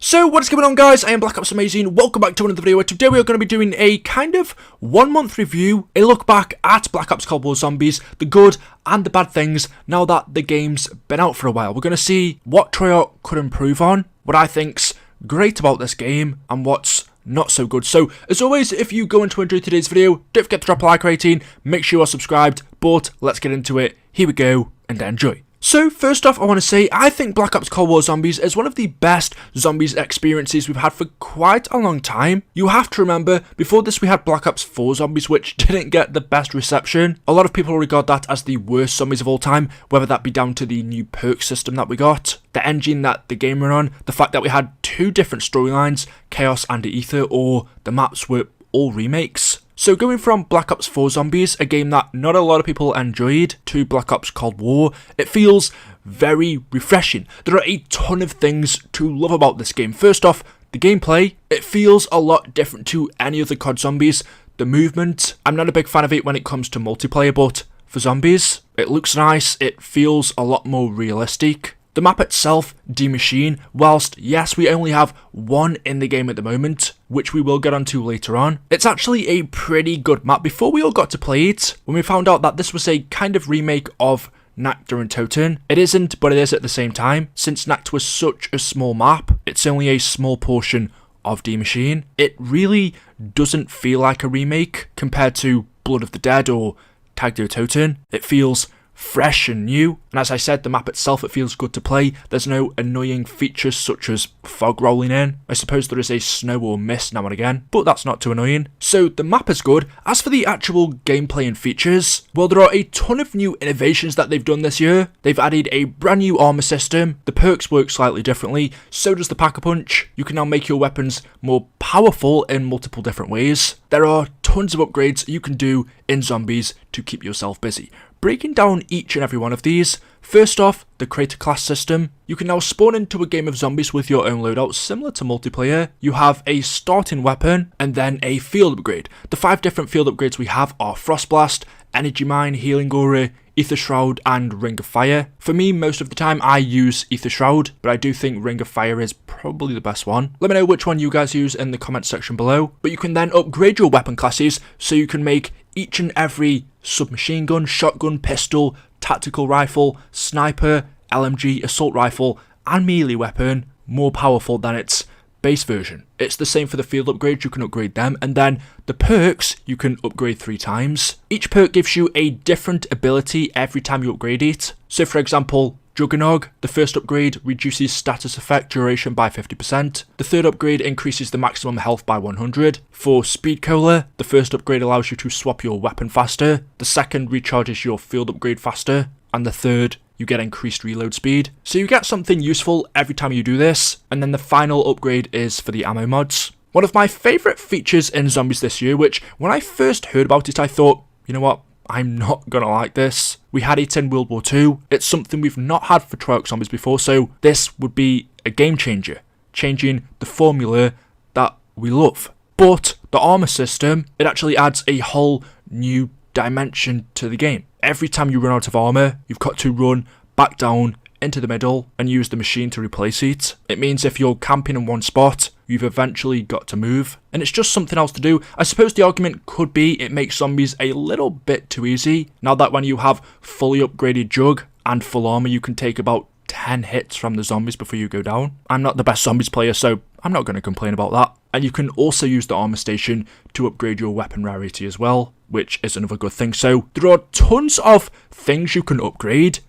So what is going on, guys? I am Black Ops Amazing. Welcome back to another video where today we are going to be doing a kind of 1 month review, a look back at Black Ops Cold War Zombies, the good and the bad things now that the game's been out for a while. We're going to see what Treyarch could improve on, what I think's great about this game, and what's not so good. So as always, if you go into enjoy today's video, don't forget to drop a like rating, make sure you're subscribed, but let's get into it. Here we go, and enjoy. So first off, I want to say I think Black Ops Cold War Zombies is one of the best zombies experiences we've had for quite a long time. You have to remember, before this we had Black Ops 4 Zombies, which didn't get the best reception. A lot of people regard that as the worst zombies of all time, whether that be down to the new perk system that we got, the engine that the game ran on, the fact that we had two different storylines, Chaos and Aether, or the maps were all remakes. So going from Black Ops 4 Zombies, a game that not a lot of people enjoyed, to Black Ops Cold War, it feels very refreshing. There are a ton of things to love about this game. First off, the gameplay. It feels a lot different to any other COD Zombies. The movement, I'm not a big fan of it when it comes to multiplayer, but for zombies, it looks nice, it feels a lot more realistic. The map itself, Die Maschine, whilst yes we only have one in the game at the moment, which we will get onto later on, it's actually a pretty good map. Before we all got to play it, when we found out that this was a kind of remake of Nacht der Untoten, it isn't, but it is at the same time. Since Nacht was such a small map, it's only a small portion of Die Maschine. It really doesn't feel like a remake compared to Blood of the Dead or Tag der Toten. It feels fresh and new, and as I said, the map itself, it feels good to play. There's no annoying features such as fog rolling in. I suppose there is a snow or mist now and again, but that's not too annoying. So the map is good. As for the actual gameplay and features, well, there are a ton of new innovations that they've done this year. They've added a brand new armor system. The perks work slightly differently, so does the Pack-a-Punch. You can now make your weapons more powerful in multiple different ways. There are tons of upgrades you can do in zombies to keep yourself busy. Breaking down each and every one of these, first off, the Creator Class system. You can now spawn into a game of zombies with your own loadout, similar to multiplayer. You have a starting weapon, and then a field upgrade. The 5 different field upgrades we have are Frost Blast, Energy Mine, Healing Aura, Aether Shroud, and Ring of Fire. For me, most of the time I use Aether Shroud, but I do think Ring of Fire is probably the best one. Let me know which one you guys use in the comment section below. But you can then upgrade your weapon classes, so you can make each and every submachine gun, shotgun, pistol, tactical rifle, sniper, LMG, assault rifle, and melee weapon more powerful than its base version. It's the same for the field upgrades, you can upgrade them, and then the perks you can upgrade 3 times. Each perk gives you a different ability every time you upgrade it. So for example, Juggernog, the first upgrade reduces status effect duration by 50%. The third upgrade increases the maximum health by 100. For Speed Cola, the first upgrade allows you to swap your weapon faster. The second recharges your field upgrade faster. And the third, you get increased reload speed. So you get something useful every time you do this. And then the final upgrade is for the ammo mods. One of my favourite features in Zombies this year, which when I first heard about it I thought, you know what, I'm not gonna like this. We had it in World War II. It's something we've not had for Treyarch Zombies before, so this would be a game changer, changing the formula that we love. But the armor system, it actually adds a whole new dimension to the game. Every time you run out of armor, you've got to run back down into the middle and use the machine to replace it. It means if you're camping in one spot, you've eventually got to move, and it's just something else to do. I suppose the argument could be it makes zombies a little bit too easy, now that when you have fully upgraded Jug and full armor, you can take about 10 hits from the zombies before you go down. I'm not the best zombies player, so I'm not going to complain about that. And you can also use the armor station to upgrade your weapon rarity as well, which is another good thing. So there are tons of things you can upgrade,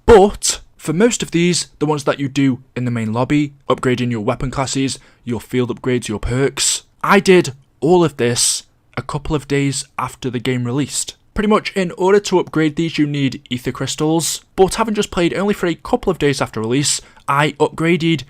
but for most of these, the ones that you do in the main lobby, upgrading your weapon classes, your field upgrades, your perks, I did all of this a couple of days after the game released. Pretty much in order to upgrade these you need Aether Crystals, but having just played only for a couple of days after release, I upgraded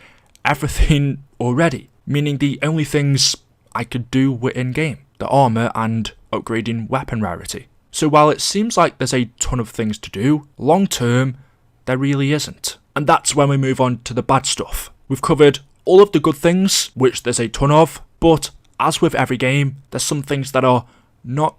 everything already, meaning the only things I could do were in-game, the armor and upgrading weapon rarity. So while it seems like there's a ton of things to do, long term, there really isn't. And that's when we move on to the bad stuff. We've covered all of the good things, which there's a ton of, but as with every game, there's some things that are not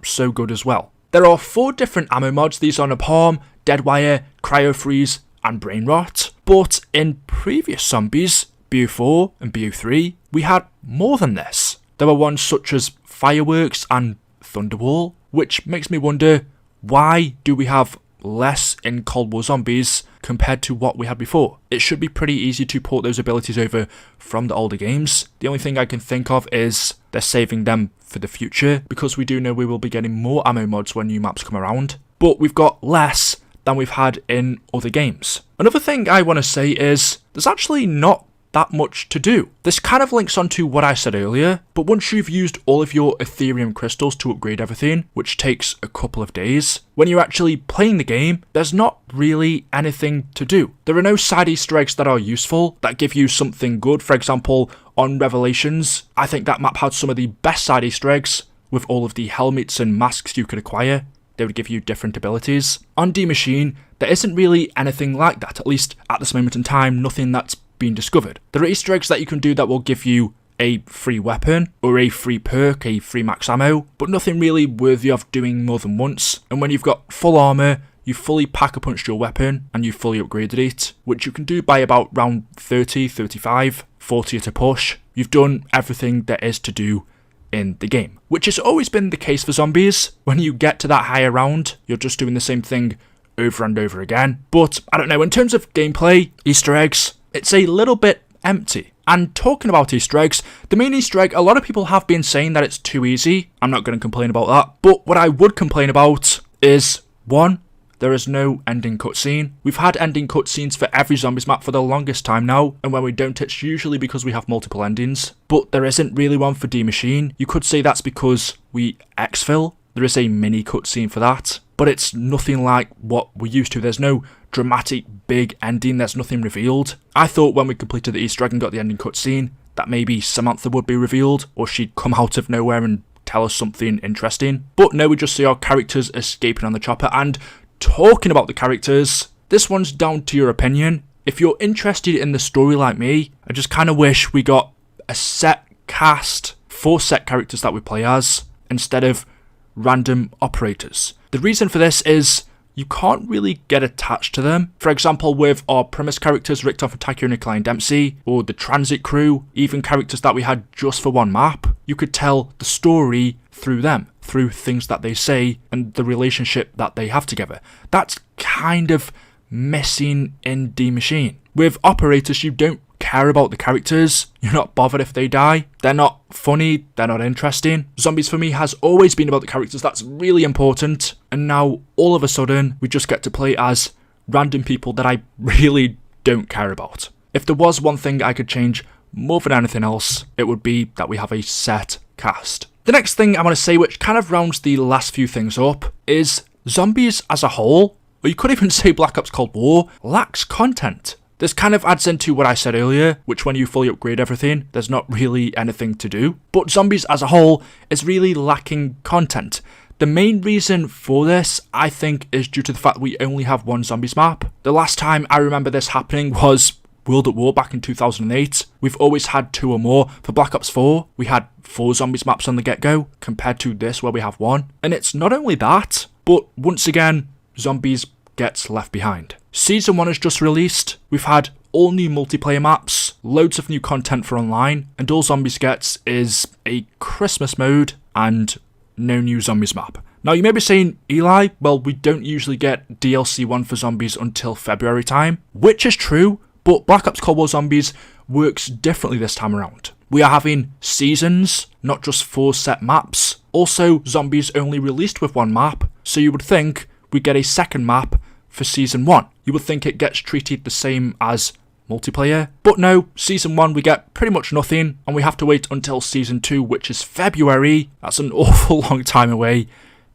so good as well. There are 4 different ammo mods. These are Napalm, Deadwire, Cryo Freeze, and Brain Rot. But in previous Zombies, BO4 and BO3, we had more than this. There were ones such as Fireworks and Thunderwall, which makes me wonder, why do we have less in Cold War Zombies compared to what we had before? It should be pretty easy to port those abilities over from the older games. The only thing I can think of is they're saving them for the future, because we do know we will be getting more ammo mods when new maps come around, but we've got less than we've had in other games. Another thing I want to say is there's actually not that much to do. This kind of links onto what I said earlier, but once you've used all of your Ethereum crystals to upgrade everything, which takes a couple of days, when you're actually playing the game, there's not really anything to do. There are no side Easter eggs that are useful, that give you something good. For example, on Revelations, I think that map had some of the best side Easter eggs, with all of the helmets and masks you could acquire. They would give you different abilities. On D Machine, there isn't really anything like that, at least at this moment in time, nothing that's been discovered. There are Easter eggs that you can do that will give you a free weapon, or a free perk, a free max ammo, but nothing really worthy of doing more than once. And when you've got full armor, you fully pack-a-punched your weapon, and you fully upgraded it, which you can do by about round 30, 35, 40 at a push. You've done everything there is to do in the game, which has always been the case for zombies. When you get to that higher round, you're just doing the same thing over and over again. But I don't know, in terms of gameplay, Easter eggs, it's a little bit empty. And talking about Easter eggs, the main Easter egg, a lot of people have been saying that it's too easy. I'm not going to complain about that. But what I would complain about is, one, there is no ending cutscene. We've had ending cutscenes for every Zombies map for the longest time now, and when we don't, it's usually because we have multiple endings. But there isn't really one for D Machine. You could say that's because we exfil. There is a mini cutscene for that, but it's nothing like what we're used to. There's no dramatic big ending, there's nothing revealed. I thought when we completed the Easter egg and got the ending cutscene that maybe Samantha would be revealed, or she'd come out of nowhere and tell us something interesting. But no, we just see our characters escaping on the chopper. And talking about the characters, this one's down to your opinion. If you're interested in the story like me, I just kind of wish we got a set cast, 4 set characters that we play as, instead of random operators. The reason for this is you can't really get attached to them. For example, with our premise characters, Richtof and Takeo Nikolai and Dempsey, or the transit crew, even characters that we had just for one map, you could tell the story through them, through things that they say and the relationship that they have together. That's kind of missing in D Machine. With operators, you don't care about the characters. You're not bothered if they die. They're not funny, they're not interesting. Zombies for me has always been about the characters. That's really important. And now all of a sudden we just get to play as random people that I really don't care about. If there was one thing I could change more than anything else, it would be that we have a set cast. The next thing I want to say, which kind of rounds the last few things up, is zombies as a whole, or you could even say Black Ops Cold War, lacks content. This kind of adds into what I said earlier, which when you fully upgrade everything, there's not really anything to do. But zombies as a whole is really lacking content. The main reason for this, I think, is due to the fact we only have one zombies map. The last time I remember this happening was World at War back in 2008. We've always had 2 or more. For Black Ops 4, we had 4 zombies maps on the get-go, compared to this where we have 1. And it's not only that, but once again, zombies gets left behind. Season 1 has just released. We've had all new multiplayer maps, loads of new content for online, and all Zombies gets is a Christmas mode and no new Zombies map. Now you may be saying, Eli, well, we don't usually get DLC 1 for Zombies until February time, which is true, but Black Ops Cold War Zombies works differently this time around. We are having seasons, not just 4 set maps. Also, Zombies only released with 1 map, so you would think we get a second map for Season 1. You would think it gets treated the same as multiplayer, but no, Season 1 we get pretty much nothing, and we have to wait until Season 2, which is February. That's an awful long time away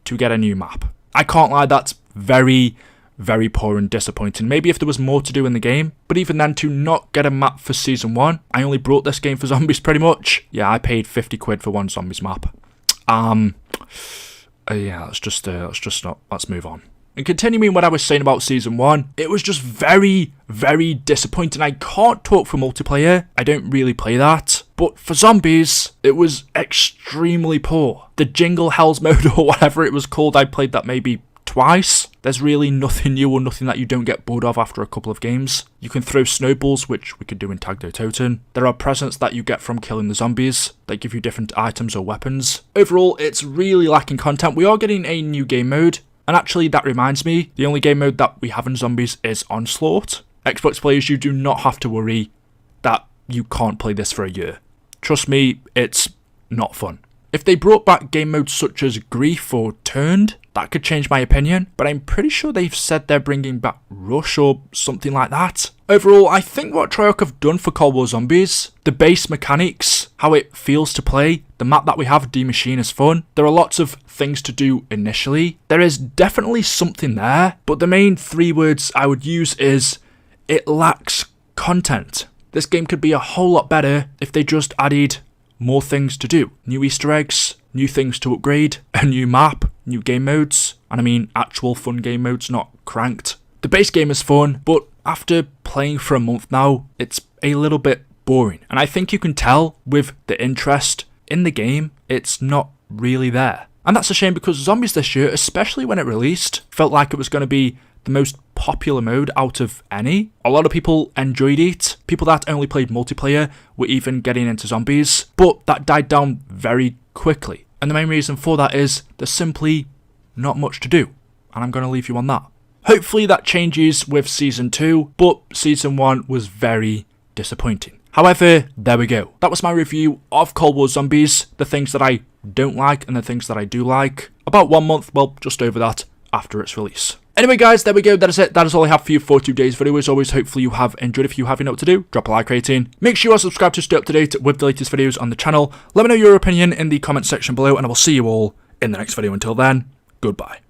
to get a new map. I can't lie, that's very, very poor and disappointing. Maybe if there was more to do in the game, but even then, to not get a map for Season 1, I only brought this game for zombies pretty much. Yeah, I paid 50 quid for one zombies map. Yeah, let's move on. And continuing what I was saying about Season 1, it was just very, very disappointing. I can't talk for multiplayer, I don't really play that. But for zombies, it was extremely poor. The Jingle Hells mode or whatever it was called, I played that maybe twice. There's really nothing new or nothing that you don't get bored of after a couple of games. You can throw snowballs, which we could do in Tag der Toten. There are presents that you get from killing the zombies that give you different items or weapons. Overall, it's really lacking content. We are getting a new game mode. And actually, that reminds me, the only game mode that we have in Zombies is Onslaught. Xbox players, you do not have to worry that you can't play this for a year. Trust me, it's not fun. If they brought back game modes such as Grief or Turned, that could change my opinion, but I'm pretty sure they've said they're bringing back Rush or something like that. Overall, I think what Treyarch have done for Cold War Zombies, the base mechanics, how it feels to play, the map that we have, Die Maschine, is fun. There are lots of things to do initially. There is definitely something there, but the main 3 words I would use is, it lacks content. This game could be a whole lot better if they just added more things to do. New Easter eggs, new things to upgrade, a new map, new game modes, and I mean actual fun game modes, not cranked. The base game is fun, but after playing for a month now, it's a little bit boring. And I think you can tell with the interest in the game, it's not really there. And that's a shame because Zombies this year, especially when it released, felt like it was going to be the most popular mode out of any. A lot of people enjoyed it. People that only played multiplayer were even getting into Zombies, but that died down very quickly. And the main reason for that is there's simply not much to do. And I'm going to leave you on that. Hopefully that changes with Season 2, but Season 1 was very disappointing. However, there we go. That was my review of Cold War Zombies, the things that I don't like and the things that I do like. About 1 month, well, just over that, after its release. Anyway guys, there we go, that is it. That is all I have for you for today's video. As always, hopefully you have enjoyed. If you have, you know what to do. Drop a like rating. Make sure you are subscribed to stay up to date with the latest videos on the channel. Let me know your opinion in the comment section below, and I will see you all in the next video. Until then, goodbye.